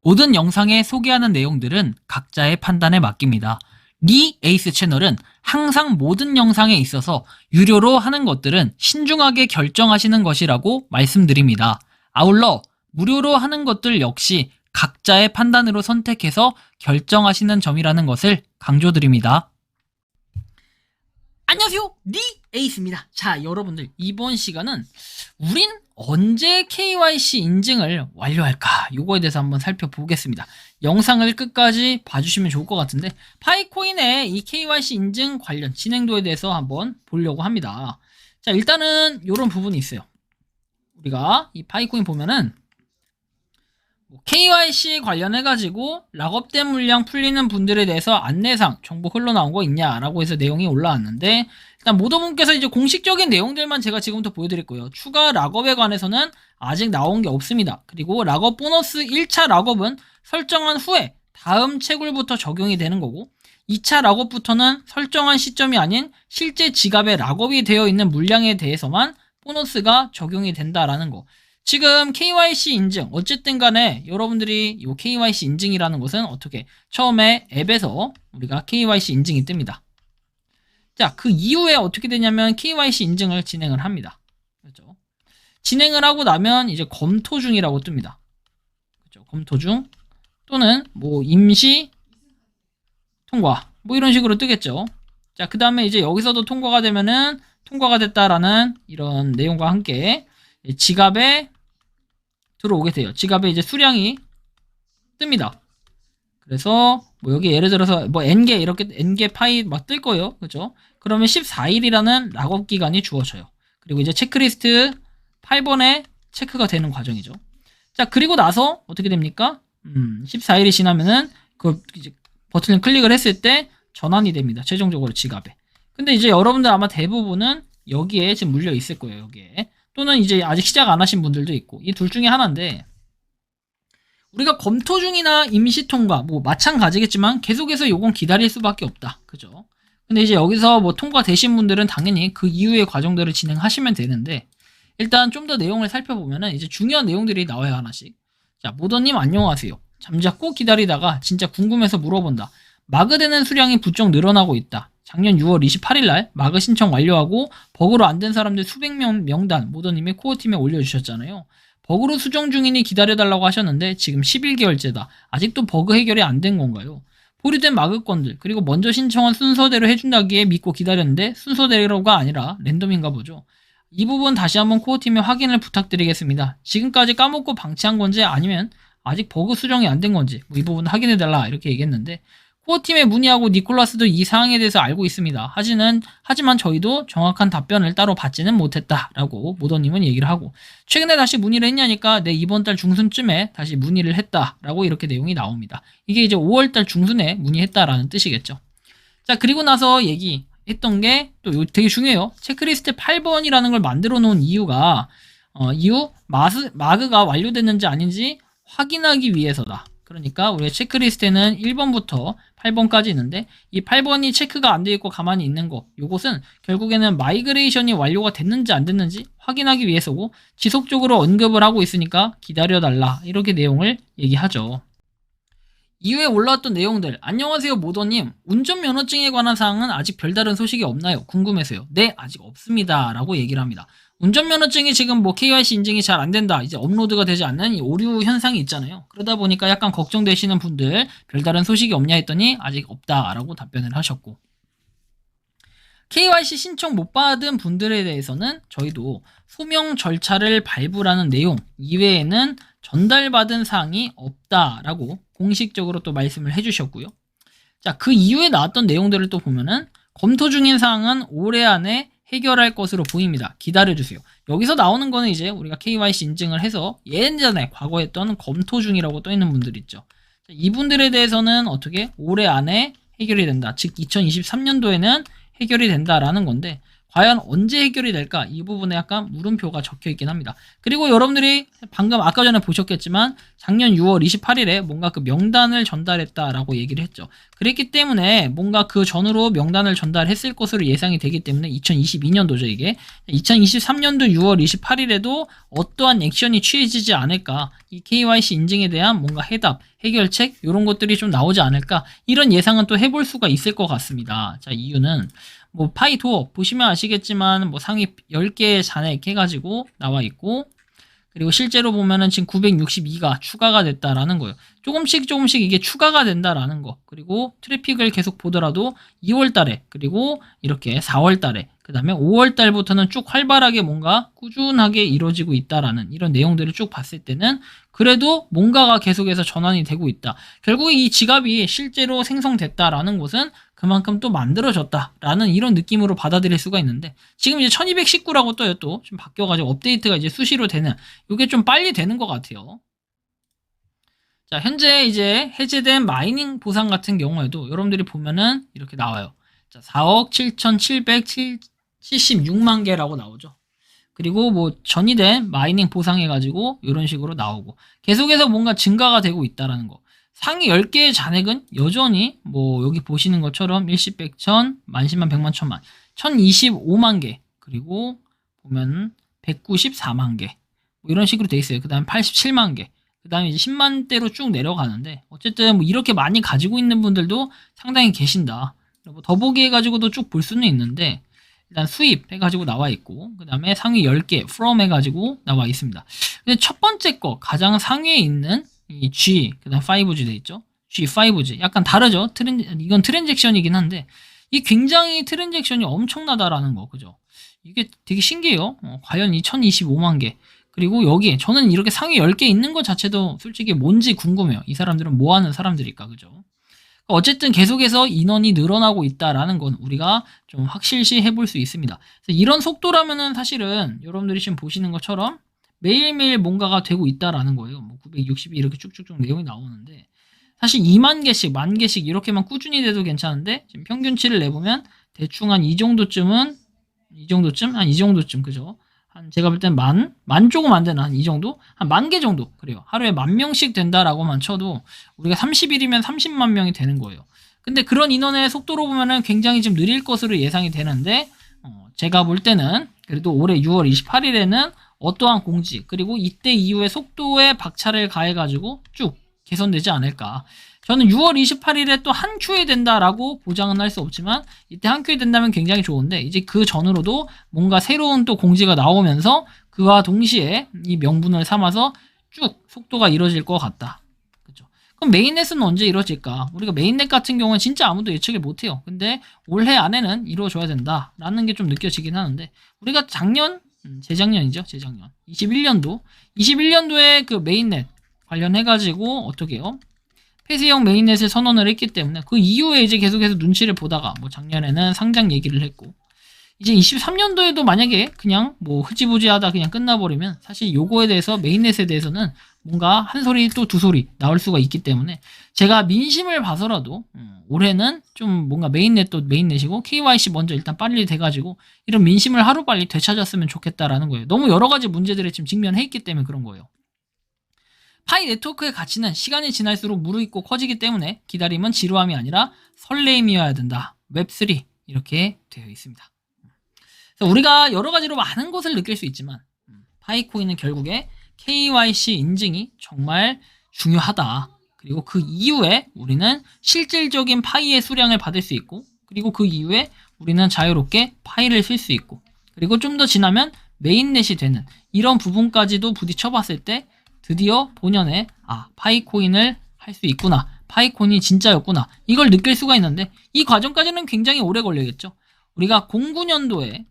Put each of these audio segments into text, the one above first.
모든 영상에 소개하는 내용들은 각자의 판단에 맡깁니다. 리 에이스 채널은 항상 모든 영상에 있어서 유료로 하는 것들은 신중하게 결정하시는 것이라고 말씀드립니다. 아울러 무료로 하는 것들 역시 각자의 판단으로 선택해서 결정하시는 점이라는 것을 강조드립니다. 안녕하세요, 리 에이스입니다. 자, 여러분들, 이번 시간은 우린 언제 KYC 인증을 완료할까? 요거에 대해서 한번 살펴보겠습니다. 영상을 끝까지 봐주시면 좋을 것 같은데, 파이코인의 이 KYC 인증 관련 진행도에 대해서 한번 보려고 합니다. 자, 일단은 이런 부분이 있어요. 우리가 이 파이코인 보면은 KYC 관련해가지고 락업된 물량 풀리는 분들에 대해서 안내사항 정보 흘러나온 거 있냐라고 해서 내용이 올라왔는데, 일단 모더분께서 이제 공식적인 내용들만 제가 지금부터 보여드릴 거예요. 추가 락업에 관해서는 아직 나온 게 없습니다. 그리고 락업 보너스 1차 락업은 설정한 후에 다음 채굴부터 적용이 되는 거고, 2차 락업부터는 설정한 시점이 아닌 실제 지갑에 락업이 되어 있는 물량에 대해서만 보너스가 적용이 된다라는 거. 지금 KYC 인증, 어쨌든 간에 여러분들이 이 KYC 인증이라는 것은 어떻게 처음에 앱에서 우리가 KYC 인증이 뜹니다. 자, 그 이후에 어떻게 되냐면 KYC 인증을 진행을 합니다. 그렇죠? 진행을 하고 나면 이제 검토 중이라고 뜹니다. 그렇죠? 검토 중 또는 뭐 임시 통과 뭐 이런 식으로 뜨겠죠. 자, 그 다음에 이제 여기서도 통과가 되면은 통과가 됐다라는 이런 내용과 함께 지갑에 들어오게 돼요. 지갑에 이제 수량이 뜹니다. 그래서 뭐 여기 예를 들어서 뭐 n개 이렇게 n개 파이 막 뜰 거예요. 그죠? 그러면 14일이라는 락업 기간이 주어져요. 그리고 이제 체크리스트 8번에 체크가 되는 과정이죠. 자, 그리고 나서 어떻게 됩니까? 14일이 지나면은 그 이제 버튼을 클릭을 했을 때 전환이 됩니다. 최종적으로 지갑에. 근데 이제 여러분들 아마 대부분은 여기에 지금 물려 있을 거예요. 여기에. 또는 이제 아직 시작 안 하신 분들도 있고, 이 둘 중에 하나인데, 우리가 검토 중이나 임시 통과 뭐 마찬가지겠지만 계속해서 요건 기다릴 수밖에 없다. 그죠? 근데 이제 여기서 뭐 통과되신 분들은 당연히 그 이후의 과정들을 진행하시면 되는데, 일단 좀 더 내용을 살펴보면은 이제 중요한 내용들이 나와요. 하나씩. 자, 모더님 안녕하세요. 잠자코 기다리다가 진짜 궁금해서 물어본다. 마그되는 수량이 부쩍 늘어나고 있다. 작년 6월 28일날 마그 신청 완료하고 버그로 안 된 사람들 수백 명 명단 모더님이 코어팀에 올려주셨잖아요. 버그로 수정 중이니 기다려달라고 하셨는데 지금 11개월째다. 아직도 버그 해결이 안 된 건가요? 보류된 마그건들 그리고 먼저 신청한 순서대로 해준다기에 믿고 기다렸는데 순서대로가 아니라 랜덤인가 보죠. 이 부분 다시 한번 코어팀에 확인을 부탁드리겠습니다. 지금까지 까먹고 방치한 건지 아니면 아직 버그 수정이 안 된 건지 뭐 이 부분 확인해달라 이렇게 얘기했는데, 코어팀에 문의하고 니콜라스도 이 사항에 대해서 알고 있습니다. 하지만 저희도 정확한 답변을 따로 받지는 못했다라고 모더님은 얘기를 하고, 최근에 다시 문의를 했냐니까 네, 이번 달 중순쯤에 다시 문의를 했다라고 이렇게 내용이 나옵니다. 이게 이제 5월 달 중순에 문의했다라는 뜻이겠죠. 자, 그리고 나서 얘기했던 게 또 되게 중요해요. 체크리스트 8번이라는 걸 만들어 놓은 이유가 마그가 완료됐는지 아닌지 확인하기 위해서다. 그러니까 우리가 체크리스트에는 1번부터 8번까지 있는데, 이 8번이 체크가 안 되어 있고 가만히 있는 거, 요것은 결국에는 마이그레이션이 완료가 됐는지 안 됐는지 확인하기 위해서고, 지속적으로 언급을 하고 있으니까 기다려달라 이렇게 내용을 얘기하죠. 이후에 올라왔던 내용들. 안녕하세요 모더님, 운전면허증에 관한 사항은 아직 별다른 소식이 없나요? 궁금해서요. 네, 아직 없습니다 라고 얘기를 합니다. 운전면허증이 지금 뭐 KYC 인증이 잘 안 된다, 이제 업로드가 되지 않는 이 오류 현상이 있잖아요. 그러다 보니까 약간 걱정되시는 분들, 별다른 소식이 없냐 했더니 아직 없다라고 답변을 하셨고, KYC 신청 못 받은 분들에 대해서는 저희도 소명 절차를 밟으라는 내용 이외에는 전달받은 사항이 없다라고 공식적으로 또 말씀을 해주셨고요. 자, 그 이후에 나왔던 내용들을 또 보면은 검토 중인 사항은 올해 안에 해결할 것으로 보입니다. 기다려주세요. 여기서 나오는 거는 이제 우리가 KYC 인증을 해서 예전에 과거에 했던 검토 중이라고 떠 있는 분들 있죠. 자, 이분들에 대해서는 어떻게 올해 안에 해결이 된다. 즉 2023년도에는 해결이 된다라는 건데, 과연 언제 해결이 될까? 이 부분에 약간 물음표가 적혀 있긴 합니다. 그리고 여러분들이 방금 아까 전에 보셨겠지만 작년 6월 28일에 뭔가 그 명단을 전달했다라고 얘기를 했죠. 그랬기 때문에 뭔가 그 전으로 명단을 전달했을 것으로 예상이 되기 때문에 2022년도죠 이게. 2023년도 6월 28일에도 어떠한 액션이 취해지지 않을까, 이 KYC 인증에 대한 뭔가 해답, 해결책 이런 것들이 좀 나오지 않을까, 이런 예상은 또 해볼 수가 있을 것 같습니다. 자, 이유는 뭐 파이 도어 보시면 아시겠지만 뭐 상위 10개 잔액 해가지고 나와 있고, 그리고 실제로 보면은 지금 962가 추가가 됐다라는 거예요. 조금씩 이게 추가가 된다라는 거. 그리고 트래픽을 계속 보더라도 2월 달에, 그리고 이렇게 4월 달에, 그 다음에 5월 달부터는 쭉 활발하게 뭔가 꾸준하게 이루어지고 있다라는 이런 내용들을 쭉 봤을 때는 그래도 뭔가가 계속해서 전환이 되고 있다. 결국 이 지갑이 실제로 생성됐다라는 것은 그만큼 또 만들어졌다라는 이런 느낌으로 받아들일 수가 있는데, 지금 이제 1219라고 떠요. 또 좀 바뀌어가지고 업데이트가 이제 수시로 되는, 이게 좀 빨리 되는 것 같아요. 자, 현재 이제 해제된 마이닝 보상 같은 경우에도 여러분들이 보면은 이렇게 나와요. 자, 4억 7,776만 개라고 나오죠. 그리고 뭐 전이된 마이닝 보상해가지고 이런 식으로 나오고 계속해서 뭔가 증가가 되고 있다라는 거. 상위 10개의 잔액은 여전히 뭐 여기 보시는 것처럼 일십, 백천, 만십만, 백만, 천만, 1025만 개, 그리고 보면 194만 개, 뭐 이런 식으로 돼 있어요. 그 다음에 87만 개, 그 다음에 이제 10만대로 쭉 내려가는데, 어쨌든 뭐 이렇게 많이 가지고 있는 분들도 상당히 계신다. 뭐 더보기 해가지고도 쭉 볼 수는 있는데, 일단 수입 해가지고 나와 있고, 그 다음에 상위 10개 from 해가지고 나와 있습니다. 근데 첫 번째 거 가장 상위에 있는 이 G, 그 다음 5G 돼 있죠. G, 5G 약간 다르죠. 이건 트랜잭션이긴 한데 이 굉장히 트랜잭션이 엄청나다라는 거, 그죠? 이게 되게 신기해요. 과연 이 1025만 개, 그리고 여기에 저는 이렇게 상위 10개 있는 것 자체도 솔직히 뭔지 궁금해요. 이 사람들은 뭐 하는 사람들일까, 그죠? 어쨌든 계속해서 인원이 늘어나고 있다라는 건 우리가 좀 확실시 해볼 수 있습니다. 그래서 이런 속도라면은 사실은 여러분들이 지금 보시는 것처럼 매일매일 뭔가가 되고 있다라는 거예요. 뭐 960이 이렇게 쭉쭉쭉 내용이 나오는데, 사실 2만 개씩, 만 개씩 이렇게만 꾸준히 돼도 괜찮은데, 지금 평균치를 내보면 대충 한 이 정도쯤, 그죠? 한 제가 볼 땐 만 조금 안 되나, 한 이 정도? 한 10,000개 정도. 그래요. 하루에 10,000명씩 된다라고만 쳐도 우리가 30일이면 30만 명이 되는 거예요. 근데 그런 인원의 속도로 보면은 굉장히 좀 느릴 것으로 예상이 되는데, 제가 볼 때는 그래도 올해 6월 28일에는 어떠한 공지, 그리고 이때 이후에 속도에 박차를 가해가지고 쭉 개선되지 않을까. 저는 6월 28일에 또 한 큐에 된다라고 보장은 할 수 없지만, 이때 한 큐에 된다면 굉장히 좋은데, 이제 그 전으로도 뭔가 새로운 또 공지가 나오면서 그와 동시에 이 명분을 삼아서 쭉 속도가 이루어질 것 같다. 그렇죠? 그럼 메인넷은 언제 이루어질까? 우리가 메인넷 같은 경우는 진짜 아무도 예측을 못해요. 근데 올해 안에는 이루어져야 된다라는 게 좀 느껴지긴 하는데, 우리가 재작년이죠. 재작년. 21년도에 그 메인넷 관련해가지고 어떻게 해요? 폐쇄형 메인넷을 선언을 했기 때문에 그 이후에 이제 계속해서 눈치를 보다가 뭐 작년에는 상장 얘기를 했고, 이제 23년도에도 만약에 그냥 뭐 흐지부지 하다 그냥 끝나버리면 사실 요거에 대해서 메인넷에 대해서는 뭔가 한 소리 또 두 소리 나올 수가 있기 때문에, 제가 민심을 봐서라도 올해는 좀 뭔가 메인넷도 메인넷이고 KYC 먼저 일단 빨리 돼가지고 이런 민심을 하루빨리 되찾았으면 좋겠다라는 거예요. 너무 여러 가지 문제들에 지금 직면해 있기 때문에 그런 거예요. 파이 네트워크의 가치는 시간이 지날수록 무르익고 커지기 때문에 기다림은 지루함이 아니라 설레임이어야 된다. 웹3 이렇게 되어 있습니다. 그래서 우리가 여러 가지로 많은 것을 느낄 수 있지만 파이코인은 결국에 KYC 인증이 정말 중요하다. 그리고 그 이후에 우리는 실질적인 파이의 수량을 받을 수 있고, 그리고 그 이후에 우리는 자유롭게 파이를 쓸 수 있고, 그리고 좀 더 지나면 메인넷이 되는 이런 부분까지도 부딪혀 봤을 때 드디어 본연의 파이코인을 할 수 있구나, 파이코인이 진짜였구나, 이걸 느낄 수가 있는데, 이 과정까지는 굉장히 오래 걸리겠죠. 우리가 09년도에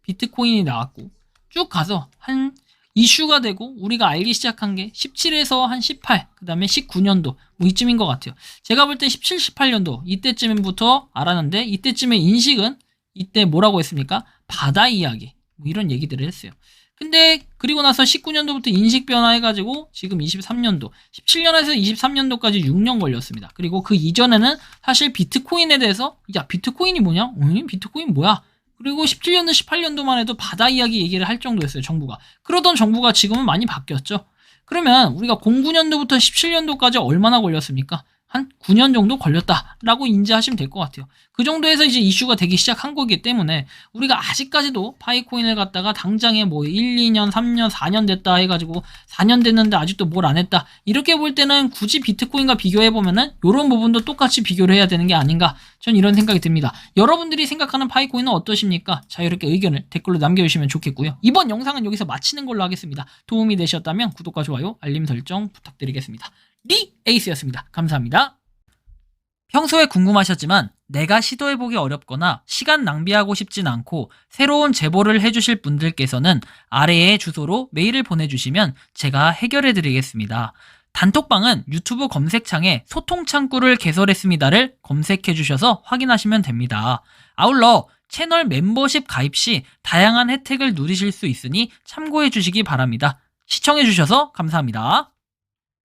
비트코인이 나왔고 쭉 가서 한 이슈가 되고 우리가 알기 시작한 게 17에서 한 18, 그 다음에 19년도 뭐 이쯤인 것 같아요. 제가 볼 때 17, 18년도 이때쯤부터 알았는데, 이때쯤의 인식은 이때 뭐라고 했습니까? 바다 이야기, 뭐 이런 얘기들을 했어요. 근데 그리고 나서 19년도부터 인식 변화해가지고 지금 23년도, 17년에서 23년도까지 6년 걸렸습니다. 그리고 그 이전에는 사실 비트코인에 대해서, 야 비트코인이 뭐냐? 비트코인 뭐야? 그리고 17년도, 18년도만 해도 바다 이야기 얘기를 할 정도였어요, 정부가. 그러던 정부가 지금은 많이 바뀌었죠. 그러면 우리가 09년도부터 17년도까지 얼마나 걸렸습니까? 한 9년 정도 걸렸다라고 인지하시면 될 것 같아요. 그 정도에서 이제 이슈가 되기 시작한 거기 때문에 우리가 아직까지도 파이코인을 갖다가 당장에 뭐 1, 2년, 3년, 4년 됐다 해가지고 4년 됐는데 아직도 뭘 안 했다. 이렇게 볼 때는 굳이 비트코인과 비교해보면은 이런 부분도 똑같이 비교를 해야 되는 게 아닌가. 전 이런 생각이 듭니다. 여러분들이 생각하는 파이코인은 어떠십니까? 자유롭게 의견을 댓글로 남겨주시면 좋겠고요. 이번 영상은 여기서 마치는 걸로 하겠습니다. 도움이 되셨다면 구독과 좋아요, 알림 설정 부탁드리겠습니다. 에이스였습니다. 감사합니다. 평소에 궁금하셨지만 내가 시도해보기 어렵거나 시간 낭비하고 싶진 않고 새로운 제보를 해주실 분들께서는 아래의 주소로 메일을 보내주시면 제가 해결해드리겠습니다. 단톡방은 유튜브 검색창에 소통창구를 개설했습니다를 검색해주셔서 확인하시면 됩니다. 아울러 채널 멤버십 가입 시 다양한 혜택을 누리실 수 있으니 참고해주시기 바랍니다. 시청해주셔서 감사합니다.